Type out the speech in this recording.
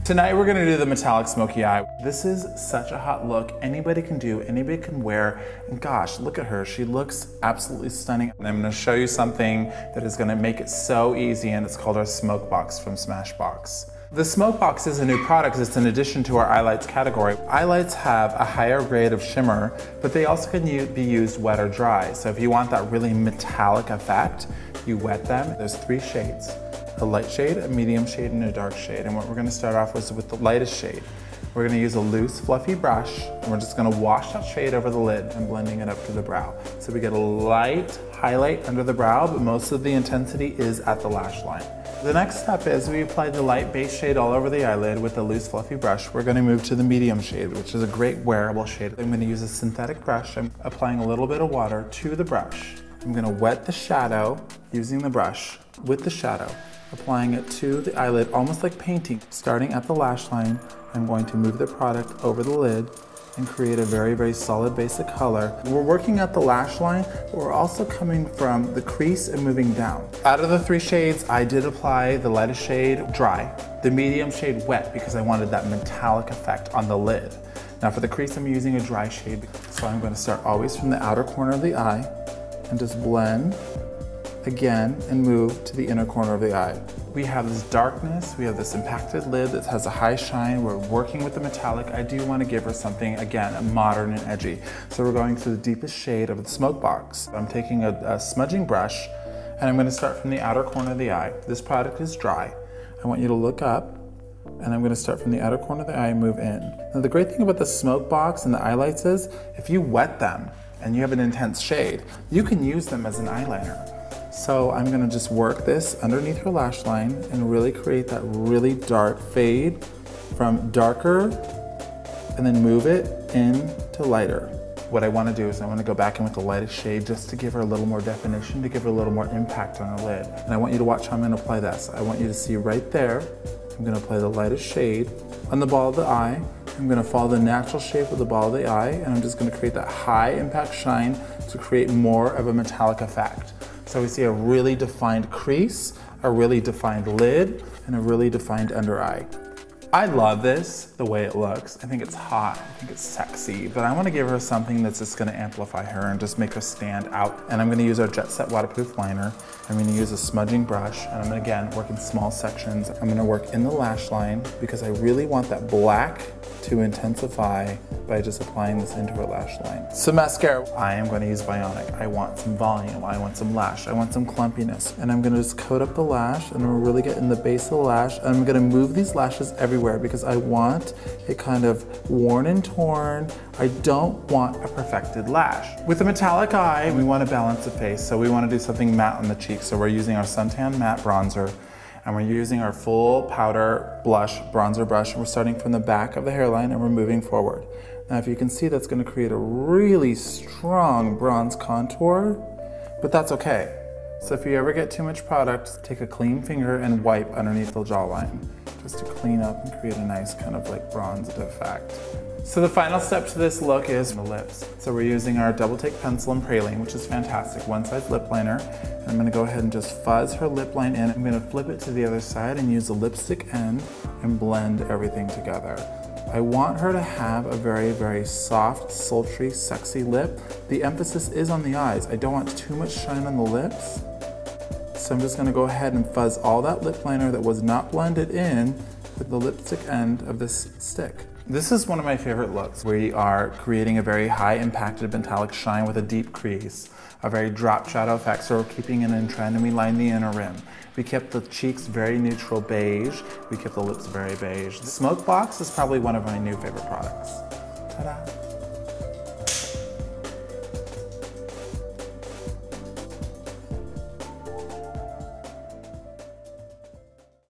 Tonight we're gonna do the metallic smoky eye. This is such a hot look. Anybody can do, anybody can wear. And gosh, look at her. She looks absolutely stunning. And I'm gonna show you something that is gonna make it so easy, and it's called our Smoke Box from Smashbox. The Smoke Box is a new product. It's an addition to our eye lights category. Eye lights have a higher grade of shimmer, but they also can be used wet or dry. So if you want that really metallic effect, you wet them. There's 3 shades. A light shade, a medium shade, and a dark shade. And what we're gonna start off with the lightest shade. We're gonna use a loose, fluffy brush, and we're just gonna wash that shade over the lid and blending it up to the brow. So we get a light highlight under the brow, but most of the intensity is at the lash line. The next step is we apply the light base shade all over the eyelid with the loose, fluffy brush. We're gonna move to the medium shade, which is a great wearable shade. I'm gonna use a synthetic brush. I'm applying a little bit of water to the brush. I'm gonna wet the shadow using the brush with the shadow, applying it to the eyelid, almost like painting. Starting at the lash line, I'm going to move the product over the lid and create a very, very solid basic color. We're working at the lash line, but we're also coming from the crease and moving down. Out of the 3 shades, I did apply the lightest shade dry, the medium shade wet, because I wanted that metallic effect on the lid. Now for the crease, I'm using a dry shade. So I'm gonna start always from the outer corner of the eye and just blend again and move to the inner corner of the eye. We have this darkness, we have this impacted lid that has a high shine. We're working with the metallic. I do want to give her something, again, modern and edgy. So we're going to the deepest shade of the Smoke Box. I'm taking a smudging brush and I'm going to start from the outer corner of the eye. This product is dry. I want you to look up and I'm going to start from the outer corner of the eye and move in. Now the great thing about the Smoke Box and the eye lights is if you wet them and you have an intense shade, you can use them as an eyeliner. So I'm gonna just work this underneath her lash line and really create that really dark fade from darker and then move it into lighter. What I wanna do is I wanna go back in with the lightest shade just to give her a little more definition, to give her a little more impact on her lid. And I want you to watch how I'm gonna apply this. I want you to see right there, I'm gonna apply the lightest shade on the ball of the eye. I'm gonna follow the natural shape of the ball of the eye, and I'm just gonna create that high impact shine to create more of a metallic effect. So we see a really defined crease, a really defined lid, and a really defined under eye. I love this, the way it looks. I think it's hot, I think it's sexy, but I want to give her something that's just going to amplify her and just make her stand out. And I'm going to use our Jet Set waterproof liner. I'm going to use a smudging brush, and I'm going to, again, work in small sections. I'm going to work in the lash line because I really want that black to intensify by just applying this into her lash line. So mascara, I am going to use Bionic. I want some volume, I want some lash, I want some clumpiness. And I'm going to just coat up the lash and I'm really get in the base of the lash. And I'm going to move these lashes everywhere because I want it kind of worn and torn. I don't want a perfected lash. With a metallic eye, we want to balance the face. So we want to do something matte on the cheeks. So we're using our Suntan Matte Bronzer. And we're using our full powder blush, bronzer brush, and we're starting from the back of the hairline and we're moving forward. Now if you can see, that's gonna create a really strong bronze contour, but that's okay. So if you ever get too much product, take a clean finger and wipe underneath the jawline, just to clean up and create a nice kind of like bronzed effect. So the final step to this look is the lips. So we're using our Double Take Pencil and Praline, which is fantastic, one size lip liner. And I'm gonna go ahead and just fuzz her lip line in. I'm gonna flip it to the other side and use the lipstick end and blend everything together. I want her to have a very, very soft, sultry, sexy lip. The emphasis is on the eyes. I don't want too much shine on the lips. So I'm just gonna go ahead and fuzz all that lip liner that was not blended in with the lipstick end of this stick. This is one of my favorite looks. We are creating a very high impacted metallic shine with a deep crease, a very drop shadow effect, so we're keeping it in trend, and we line the inner rim. We kept the cheeks very neutral beige. We kept the lips very beige. The Smoke Box is probably one of my new favorite products. Ta-da!